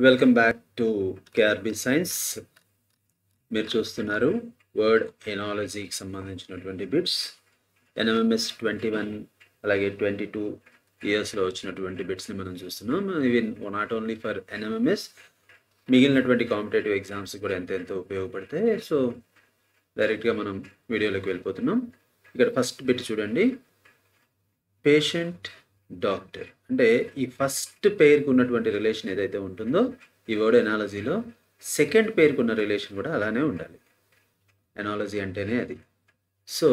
Welcome back to KRB science. మీరు చూస్తున్నారు word ఎనాలజీకి సంబంధించినటువంటి బిట్స్. ఎన్ఎంఎంఎస్ 21 అలాగే 22 ఇయర్స్లో వచ్చినటువంటి బిట్స్ని మనం చూస్తున్నాం. ఇవి నాట్ ఓన్లీ ఫర్ ఎన్ఎంఎంఎస్, మిగిలినటువంటి కాంపిటేటివ్ ఎగ్జామ్స్ కూడా ఎంతో ఉపయోగపడతాయి. సో డైరెక్ట్గా మనం వీడియోలోకి వెళ్ళిపోతున్నాం. ఇక్కడ ఫస్ట్ బిట్ చూడండి, పేషెంట్ డాక్టర్. అంటే ఈ ఫస్ట్ పేరుకు ఉన్నటువంటి రిలేషన్ ఏదైతే ఉంటుందో ఈ వర్డ్ ఎనాలజీలో సెకండ్ పేరుకు ఉన్న రిలేషన్ కూడా అలానే ఉండాలి. ఎనాలజీ అంటేనే అది. సో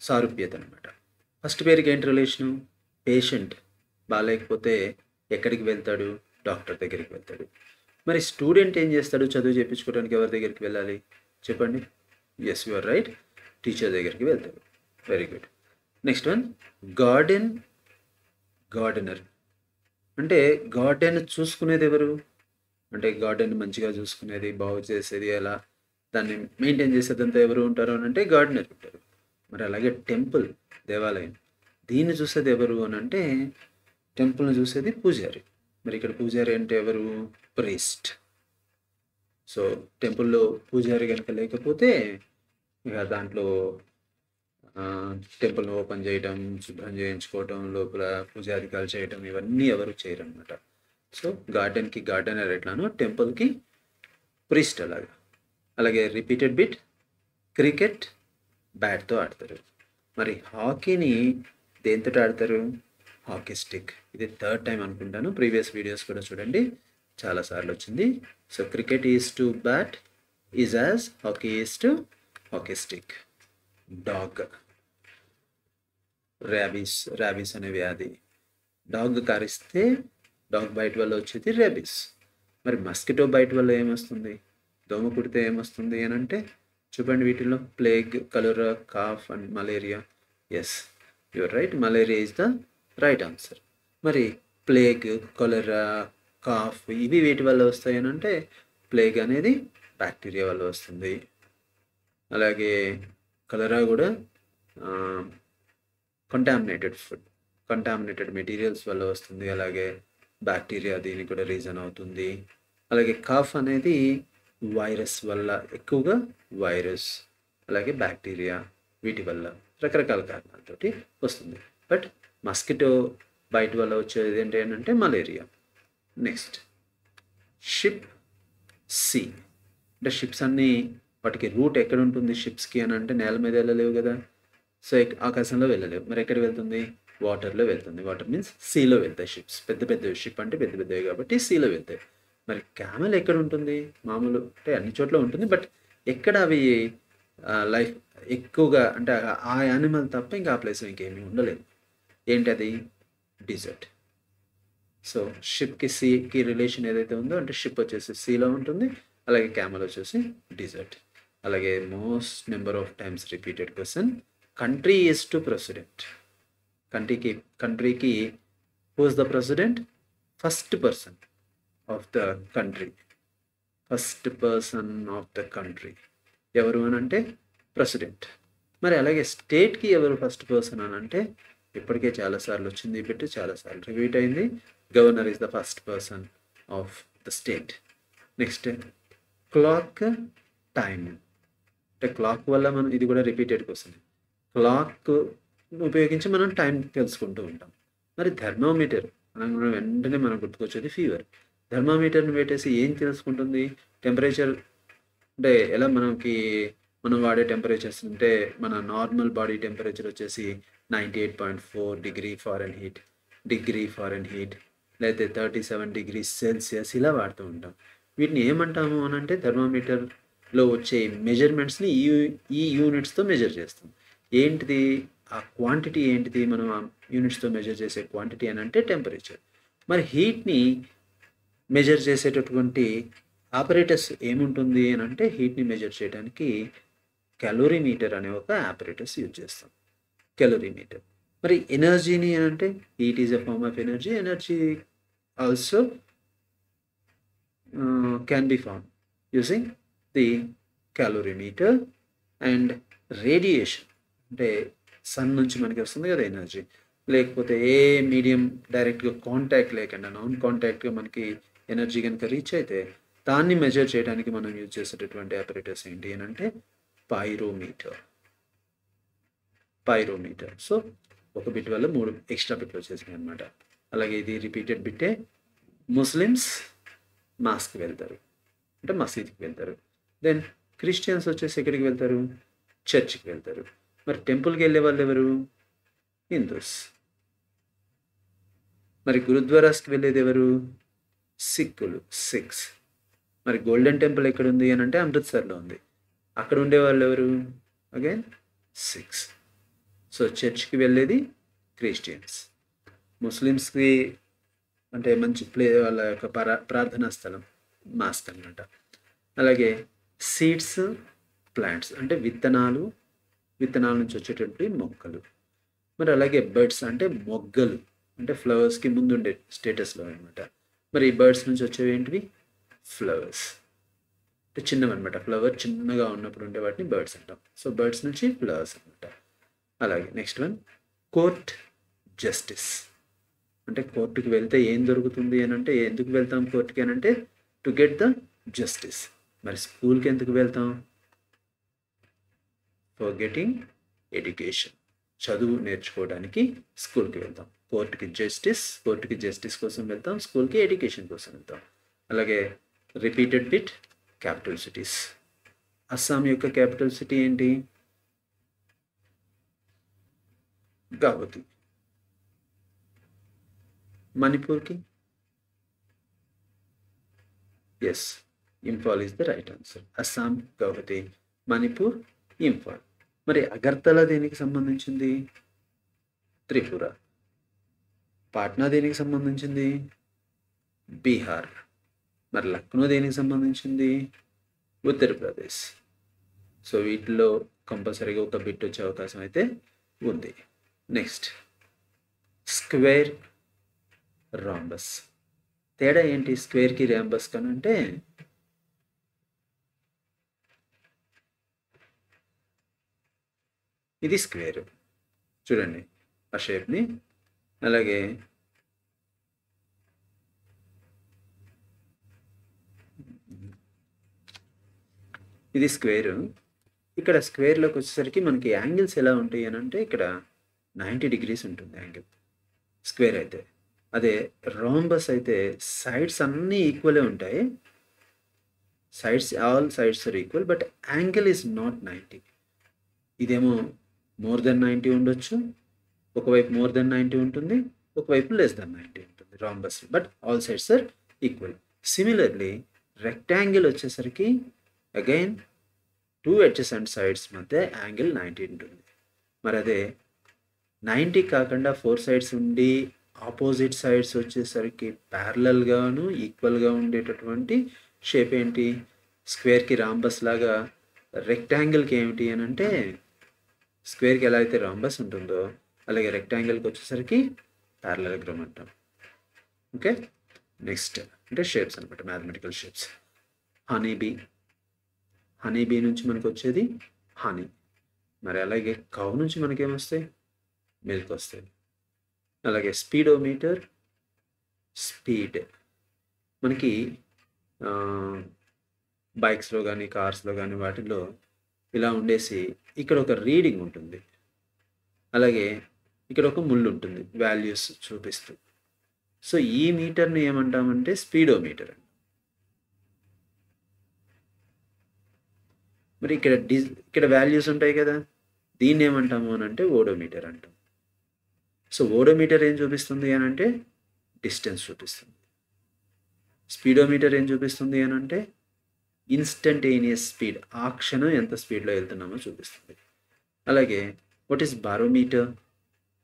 సారూప్యత అనమాట. ఫస్ట్ పేరుకి ఏంటి రిలేషను? పేషెంట్ బాగాలేకపోతే ఎక్కడికి వెళ్తాడు? డాక్టర్ దగ్గరికి వెళ్తాడు. మరి స్టూడెంట్ ఏం చేస్తాడు? చదువు చేయించుకోవడానికి ఎవరి దగ్గరికి వెళ్ళాలి చెప్పండి? Yes, you are right, teacher దగ్గరికి వెళ్తాడు. Very good. Next one, gardener. అంటే గార్డెన్ చూసుకునేది ఎవరు? అంటే గార్డెన్ మంచిగా చూసుకునేది, బాగు చేసేది, ఎలా దాన్ని మెయింటైన్ చేసేదంతా ఎవరు ఉంటారు అని అంటే గార్డెనర్ ఉంటారు. మరి అలాగే టెంపుల్, దేవాలయం, దీన్ని చూసేది ఎవరు అని అంటే టెంపుల్ని చూసేది పూజారి. మరి ఇక్కడ పూజారి అంటే ఎవరు? ప్రీస్ట్. సో టెంపుల్లో పూజారి కనుక లేకపోతే ఇక దాంట్లో టెంపుల్ని ఓపెన్ చేయటం, శుభ్రం చేయించుకోవటం, లోపల పూజాధికారులు చేయటం, ఇవన్నీ ఎవరు చేయరు అనమాట. సో గార్డెన్కి గార్డెనర్ ఎట్లానో టెంపుల్కి ప్రీస్ట్ అలాగా. అలాగే రిపీటెడ్ బిట్, క్రికెట్ బ్యాట్తో ఆడతారు. మరి హాకీని దేంతో ఆడతారు? Hockey stick. ఇది థర్డ్ టైం అనుకుంటాను, ప్రీవియస్ వీడియోస్ కూడా చూడండి, చాలాసార్లు వచ్చింది. So cricket is to bat is as hockey is to hockey stick. Dog, rabies అనే వ్యాధి. డాగ్ కారిస్తే డాగ్ బైట్ వల్ల వచ్చేది ర్యాబీస్. మరి మస్కిటో బైట్ వల్ల ఏమొస్తుంది? దోమ కుడితే ఏమొస్తుంది అని అంటే చూడండి, వీటిలో plague, cholera, cough and malaria. Yes, your right, malaria is the right answer. మరి ప్లేగ్, కలరా, కాఫ్ ఇవి వేటి వల్ల వస్తాయి అని అంటే ప్లేగ్ అనేది బ్యాక్టీరియా వల్ల వస్తుంది. అలాగే కలరా కూడా కంటామినేటెడ్ మెటీరియల్స్ వల్ల వస్తుంది. అలాగే బ్యాక్టీరియా దీనికి కూడా రీజన్ అవుతుంది. అలాగే కాఫ్ అనేది వైరస్ వల్ల, ఎక్కువగా వైరస్ అలాగే బ్యాక్టీరియా వీటి వల్ల రకరకాల కారణాలతోటి వస్తుంది. బట్ మస్కిటో బైట్ వల్ల వచ్చేది ఏంటి అంటే మలేరియా. Next, ship sea. అంటే షిప్స్ అన్నీ వాటికి రూట్ ఎక్కడ ఉంటుంది షిప్స్కి అని అంటే నేల మీద వెళ్ళలేవు కదా, సో ఆకాశంలో వెళ్ళలేవు. మరి ఎక్కడ వెళ్తుంది? వాటర్లో వెళ్తుంది. వాటర్ మీన్స్ సీలో వెళ్తాయి షిప్స్. పెద్ద షిప్ అంటే పెద్దవి కాబట్టి సీలో వెళ్తాయి. మరి క్యామెల్ ఎక్కడ ఉంటుంది? మామూలు అంటే అన్ని చోట్ల ఉంటుంది, బట్ ఎక్కడ అవి లైఫ్ ఎక్కువగా అంటే ఆ యానిమల్ తప్ప ఇంకా ఆ ప్లేస్లో ఇంకేమీ ఉండలేదు. ఏంటది? డిజర్ట్. సో షిప్కి సీకి రిలేషన్ ఏదైతే ఉందో అంటే షిప్ వచ్చేసి సీలో ఉంటుంది, అలాగే క్యామెల్ వచ్చేసి డిజర్ట్. అలాగే most number of times repeated question, country is to president. కంట్రీకి who is the president? First person of the country. ఎవరు అని అంటే ప్రెసిడెంట్. మరి అలాగే స్టేట్కి ఎవరు ఫస్ట్ పర్సన్ అని అంటే ఇప్పటికే చాలాసార్లు వచ్చింది, పెట్టి చాలాసార్లు రిపీట్ అయింది. Governor is the first person of the state. Next, clock, time. అంటే క్లాక్ వల్ల మనం, ఇది కూడా రిపీటెడ్ క్వశ్చన్, క్లాక్ ఉపయోగించి మనం టైం తెలుసుకుంటూ ఉంటాం. మరి థర్మోమీటర్ వెంటనే మనకు గుర్తుకొచ్చేది ఫీవర్. థర్మోమీటర్ని పెట్టేసి ఏం తెలుసుకుంటుంది? టెంపరేచర్. అంటే ఎలా మనం వాడే టెంపరేచర్స్ అంటే మన నార్మల్ బాడీ టెంపరేచర్ వచ్చేసి 98.4 డిగ్రీ ఫారెన్హీట్ లేకపోతే 37 డిగ్రీ సెల్సియస్ ఇలా వాడుతూ ఉంటాం. వీటిని ఏమంటాము అని అంటే థర్మోమీటర్లో వచ్చే మెజర్మెంట్స్ని ఈ యూనిట్స్తో మెజర్ చేస్తాం. ఏంటిది ఆ క్వాంటిటీ? ఏంటిది మనం ఆ యూనిట్స్తో మెజర్ చేసే క్వాంటిటీ అని అంటే టెంపరేచర్. మరి హీట్ని మెజర్ చేసేటటువంటి ఆపరేటర్స్ ఏముంటుంది అని అంటే హీట్ని మెజర్ చేయడానికి క్యాలోరీమీటర్ అనే ఒక ఆపరేటర్స్ యూజ్ చేస్తాం. క్యాలోరీమీటర్. మరి ఎనర్జీని అని అంటే heat is a form of energy. Energy also can be found using the calorimeter. And radiation అంటే సన్ నుంచి మనకి వస్తుంది కదా ఎనర్జీ, లేకపోతే ఏ మీడియం డైరెక్ట్గా కాంటాక్ట్ లేకుండా నాన్ కాంటాక్ట్గా మనకి ఎనర్జీ కనుక రీచ్ అయితే దాన్ని మెజర్ చేయడానికి మనం యూజ్ చేసేటటువంటి ఆపరేటర్స్ ఏంటి అని అంటే పైరోమీటర్. సో ఒక బిట్ వల్ల 3 ఎక్స్ట్రా బిట్లు వచ్చేసినాయి అనమాట. అలాగే ఇది రిపీటెడ్ బిట్టే. ముస్లిమ్స్ మాస్కి వెళ్తారు, అంటే మసీద్కి వెళ్తారు. దెన్ క్రిస్టియన్స్ వచ్చేసి ఎక్కడికి వెళ్తారు? చర్చ్కి వెళ్తారు. మరి టెంపుల్కి వెళ్ళే వాళ్ళు ఎవరు? హిందూస్. మరి గురుద్వారాస్కి వెళ్ళేది ఎవరు? సిక్స్. మరి గోల్డెన్ టెంపుల్ ఎక్కడ ఉంది అని అంటే అమృత్సర్లో ఉంది. అక్కడ ఉండే వాళ్ళు ఎవరు? Again six. సో చర్చ్కి వెళ్ళేది క్రిస్టియన్స్. ముస్లిమ్స్కి అంటే మంచి వాళ్ళ యొక్క ప్రార్థనా స్థలం మాస్క్ అనమాట. అలాగే సీడ్స్, ప్లాంట్స్ అంటే విత్తనాల నుంచి వచ్చేటటువంటి మొక్కలు. మరి అలాగే బర్డ్స్ అంటే మొగ్గలు, అంటే ఫ్లవర్స్కి ముందుండే స్టేటస్లో అనమాట. మరి ఈ బర్డ్స్ నుంచి వచ్చేవి ఏంటివి? ఫ్లవర్స్. అంటే చిన్నవన్నమాట. ఫ్లవర్ చిన్నగా ఉన్నప్పుడు ఉండే వాటిని బర్డ్స్ అంటాం. సో బర్డ్స్ నుంచి ఫ్లవర్స్ అనమాట. అలాగే నెక్స్ట్ వన్ కోర్ట్, జస్టిస్. అంటే కోర్టుకి వెళ్తే ఏం దొరుకుతుంది అని అంటే, ఎందుకు వెళ్తాం కోర్టుకి అని అంటే టు గెట్ ద జస్టిస్. మరి స్కూల్కి ఎందుకు వెళ్తాం? ఫర్ గెటింగ్ ఎడ్యుకేషన్, చదువు నేర్చుకోవడానికి స్కూల్కి వెళ్తాం. కోర్టుకి జస్టిస్ కోసం వెళ్తాం, స్కూల్కి ఎడ్యుకేషన్ కోసం వెళ్తాం. అలాగే repeated bit, capital cities. Assam యొక్క క్యాపిటల్ సిటీ ఏంటి? గౌహతి. మణిపూర్కి yes, Imphal is the right answer. Assam Guwahati, Manipur Imphal. మరి అగర్తల దేనికి సంబంధించింది? త్రిపుర. పాట్నా దేనికి సంబంధించింది? బీహార్. మరి లక్నో దేనికి సంబంధించింది? ఉత్తరప్రదేశ్. సో వీటిలో కంపల్సరీగా ఒక బిట్ వచ్చే అవకాశం అయితే ఉంది. Next square, rhombus. తేడా ఏంటి స్క్వేర్కి రాంబస్ కనంటే? ఇది స్క్వేర్ చూడండి ఆ షేప్ని. అలాగే ఇది స్క్వేర్. ఇక్కడ స్క్వేర్లోకి వచ్చేసరికి మనకి యాంగిల్స్ ఎలా ఉంటాయి అని అంటే ఇక్కడ 90 degrees ఉంటుంది యాంగిల్ స్క్వేర్ అయితే. అదే రాంబస్ అయితే సైడ్స్ అన్నీ ఈక్వలే ఉంటాయి. All sides are equal, but angle is not 90. ఇదేమో మోర్ దెన్ 90 ఉండొచ్చు, ఒకవైపు మోర్ దెన్ 90 ఉంటుంది, ఒకవైపు లెస్ దెన్ 90 ఉంటుంది rhombus, but all sides are equal. Similarly rectangle వచ్చేసరికి అగైన్ 2 adjacent సైడ్స్ మధ్య యాంగిల్ 90 ఉంటుంది. మరి అదే 90 కాకుండా 4 sides ఉండి ఆపోజిట్ సైడ్స్ వచ్చేసరికి ప్యారలల్గాను ఈక్వల్గా ఉండేటటువంటి షేప్ ఏంటి? స్క్వేర్కి రాంబస్ లాగా రెక్టాంగిల్కి ఏమిటి అని అంటే, స్క్వేర్కి ఎలా అయితే రాంబస్ ఉంటుందో అలాగే రెక్టాంగిల్కి వచ్చేసరికి ప్యారలలోగ్రామ్ అంటాం. ఓకే, నెక్స్ట్ అంటే షేప్స్ అనమాట, మ్యాథమెటికల్ షేప్స్. హనీబీ నుంచి మనకు వచ్చేది హనీ. మరి అలాగే కౌ నుంచి మనకేమొస్తాయి? మిల్క్ వస్తాయి. అలాగే స్పీడోమీటర్, స్పీడ్. మనకి బైక్స్లో కానీ కార్స్లో కానీ వాటిల్లో ఇలా ఉండేసి ఇక్కడ ఒక రీడింగ్ ఉంటుంది, అలాగే ఇక్కడ ఒక ముళ్ళు ఉంటుంది వాల్యూస్ చూపిస్తూ. సో ఈ మీటర్ని ఏమంటామంటే స్పీడోమీటర్. మరి ఇక్కడ వాల్యూస్ ఉంటాయి కదా, దీన్ని ఏమంటాము అని అంటే ఓడోమీటర్ అంటాం. సో ఓడోమీటర్ ఏం చూపిస్తుంది అని అంటే డిస్టెన్స్ చూపిస్తుంది. స్పీడోమీటర్ ఏం చూపిస్తుంది అని అంటే ఇన్స్టంటేనియస్ స్పీడ్, ఆ క్షణం ఎంత స్పీడ్లో వెళ్తున్నామో చూపిస్తుంది. అలాగే వాట్ ఈస్ బారోమీటర్?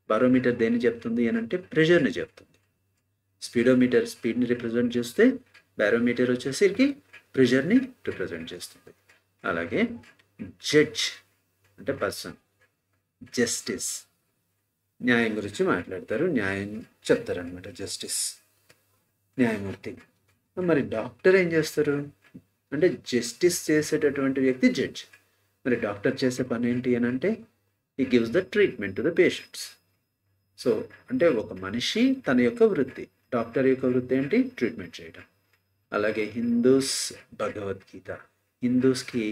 బారోమీటర్ దేన్ని చెప్తుంది అని అంటే ప్రెషర్ని చెప్తుంది. స్పీడోమీటర్ స్పీడ్ని రిప్రజెంట్ చేస్తే, బారోమీటర్ వచ్చేసరికి ప్రెషర్ని రిప్రజెంట్ చేస్తుంది. అలాగే జడ్జ్ అంటే పర్సన్, జస్టిస్ న్యాయం గురించి మాట్లాడతారు, న్యాయం చెప్తారనమాట, జస్టిస్ న్యాయమూర్తి. మరి డాక్టర్ ఏం చేస్తారు అంటే జస్టిస్ చేసేటటువంటి వ్యక్తి జడ్జ్. మరి డాక్టర్ చేసే పని ఏంటి అని అంటే he gives the treatment to the patients. So అంటే ఒక మనిషి తన యొక్క వృత్తి, డాక్టర్ యొక్క వృత్తి ఏంటి? ట్రీట్మెంట్ చేయడం. అలాగే హిందూస్ భగవద్గీత. హిందూస్కి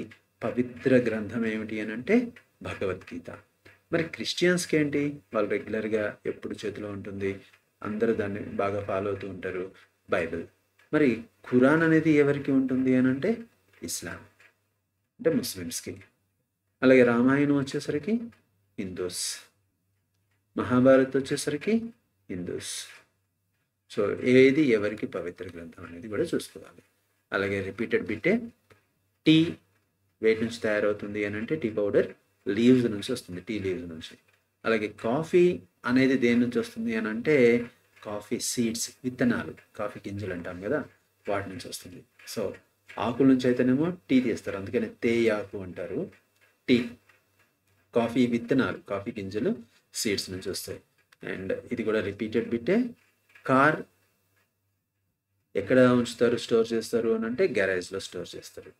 పవిత్ర గ్రంథం ఏమిటి అని అంటే భగవద్గీత. మరి క్రిస్టియన్స్కి ఏంటి, వాళ్ళు రెగ్యులర్గా ఎప్పుడు చేతిలో ఉంటుంది, అందరూ దాన్ని బాగా ఫాలో అవుతూ ఉంటారు, బైబిల్. మరి ఖురాన్ అనేది ఎవరికి ఉంటుంది అని అంటే ఇస్లాం, అంటే ముస్లిమ్స్కి. అలాగే రామాయణం వచ్చేసరికి హిందూస్, మహాభారత్ వచ్చేసరికి హిందూస్. సో ఏది ఎవరికి పవిత్ర గ్రంథం అనేది కూడా చూసుకోవాలి. అలాగే రిపీటెడ్ బిట్టే, టీ వేటి నుంచి తయారవుతుంది అని అంటే టీ పౌడర్ లీవ్స్ నుంచి వస్తుంది, టీ లీవ్స్ నుంచి. అలాగే కాఫీ అనేది దేని నుంచి వస్తుంది అని అంటే కాఫీ సీడ్స్, విత్తనాలు, కాఫీ గింజలు అంటాం కదా, వాటి నుంచి వస్తుంది. సో ఆకుల నుంచి అయితేనేమో టీ తీస్తారు, అందుకని తేయాకు అంటారు. టీ, కాఫీ విత్తనాలు, కాఫీ గింజలు సీడ్స్ నుంచి వస్తాయి. అండ్ ఇది కూడా రిపీటెడ్ బిట్టే. కార్ ఎక్కడ ఉంచుతారు, స్టోర్ చేస్తారు అని అంటే గ్యారేజ్లో స్టోర్ చేస్తారు.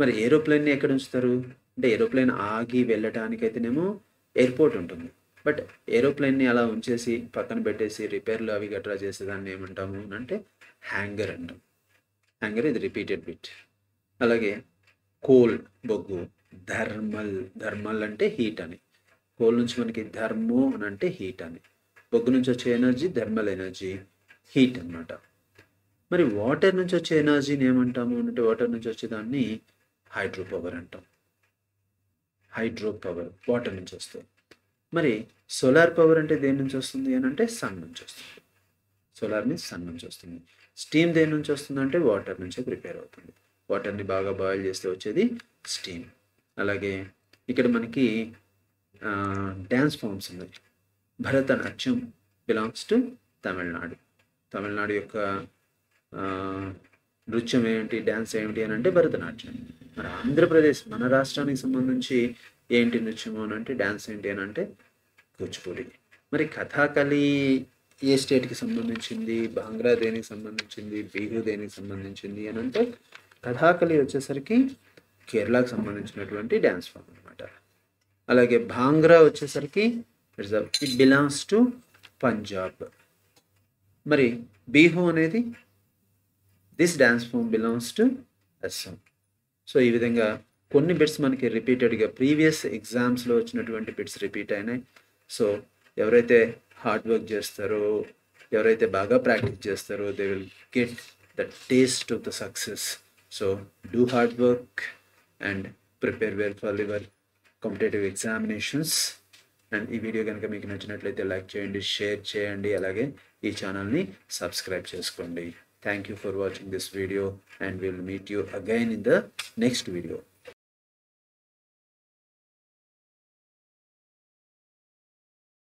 మరి ఏరోప్లేన్ని ఎక్కడ ఉంచుతారు అంటే ఏరోప్లేన్ ఆగి వెళ్ళటానికైతేనేమో ఎయిర్పోర్ట్ ఉంటుంది. బట్ ఏరోప్లేన్ని అలా ఉంచేసి పక్కన పెట్టేసి రిపేర్లు అవి గట్రా చేసేదాన్ని ఏమంటాము అంటే హ్యాంగర్ అంటాం. హ్యాంగర్ ఇది రిపీటెడ్ బిట్. అలాగే కోల్, బొగ్గు, థర్మల్. థర్మల్ అంటే హీట్ అని. కోల్ నుంచి మనకి థర్మో అని అంటే హీట్ అని. బొగ్గు నుంచి వచ్చే ఎనర్జీ థర్మల్ ఎనర్జీ, హీట్ అన్నమాట. మరి వాటర్ నుంచి వచ్చే ఎనర్జీని ఏమంటాము అంటే వాటర్ నుంచి వచ్చేదాన్ని హైడ్రో పవర్ అంటాం. హైడ్రో పవర్ వాటర్ నుంచి వస్తుంది. మరి సోలార్ పవర్ అంటే దేని నుంచి వస్తుంది అని అంటే సన్ నుంచి వస్తుంది. సోలార్ మీన్స్ సన్ నుంచి వస్తుంది. స్టీమ్ దేని నుంచి వస్తుంది అంటే వాటర్ నుంచే ప్రిపేర్ అవుతుంది. వాటర్ని బాగా బాయిల్ చేస్తే వచ్చేది స్టీమ్. అలాగే ఇక్కడ మనకి డ్యాన్స్ ఫామ్స్ ఉన్నాయి. Bharatanatyam belongs to Tamil Nadu. తమిళనాడు యొక్క నృత్యం ఏమిటి, డ్యాన్స్ ఏమిటి అని అంటే భరతనాట్యం. మరి ఆంధ్రప్రదేశ్ మన రాష్ట్రానికి సంబంధించి ఏంటి నృత్యము అని అంటే డ్యాన్స్ ఏంటి అని అంటే కూచిపూడి. మరి కథాకళి ఏ స్టేట్కి సంబంధించింది, భాంగ్రా దేనికి సంబంధించింది, బిహు దేనికి సంబంధించింది అని అంటే కథాకళి వచ్చేసరికి కేరళకు సంబంధించినటువంటి డ్యాన్స్ ఫామ్ అనమాట. అలాగే భాంగ్రా వచ్చేసరికి ఇట్ బిలాంగ్స్ టు పంజాబ్. మరి బిహు అనేది this dance form belongs to Assam. So ఈ విధంగా కొన్ని బిట్స్ మనకి రిపీటెడ్గా ప్రీవియస్ ఎగ్జామ్స్లో వచ్చినటువంటి బిట్స్ రిపీట్ అయినాయి. సో ఎవరైతే హార్డ్ వర్క్ చేస్తారో, ఎవరైతే బాగా ప్రాక్టీస్ చేస్తారో they will get the taste of the success. So do hard work and prepare well for your competitive examinations. And ఈ వీడియో కనుక మీకు నచ్చినట్లయితే లైక్ చేయండి, షేర్ చేయండి, అలాగే ఈ ఛానల్ని సబ్స్క్రైబ్ చేసుకోండి. Thank you for watching this video and we'll meet you again in the next video.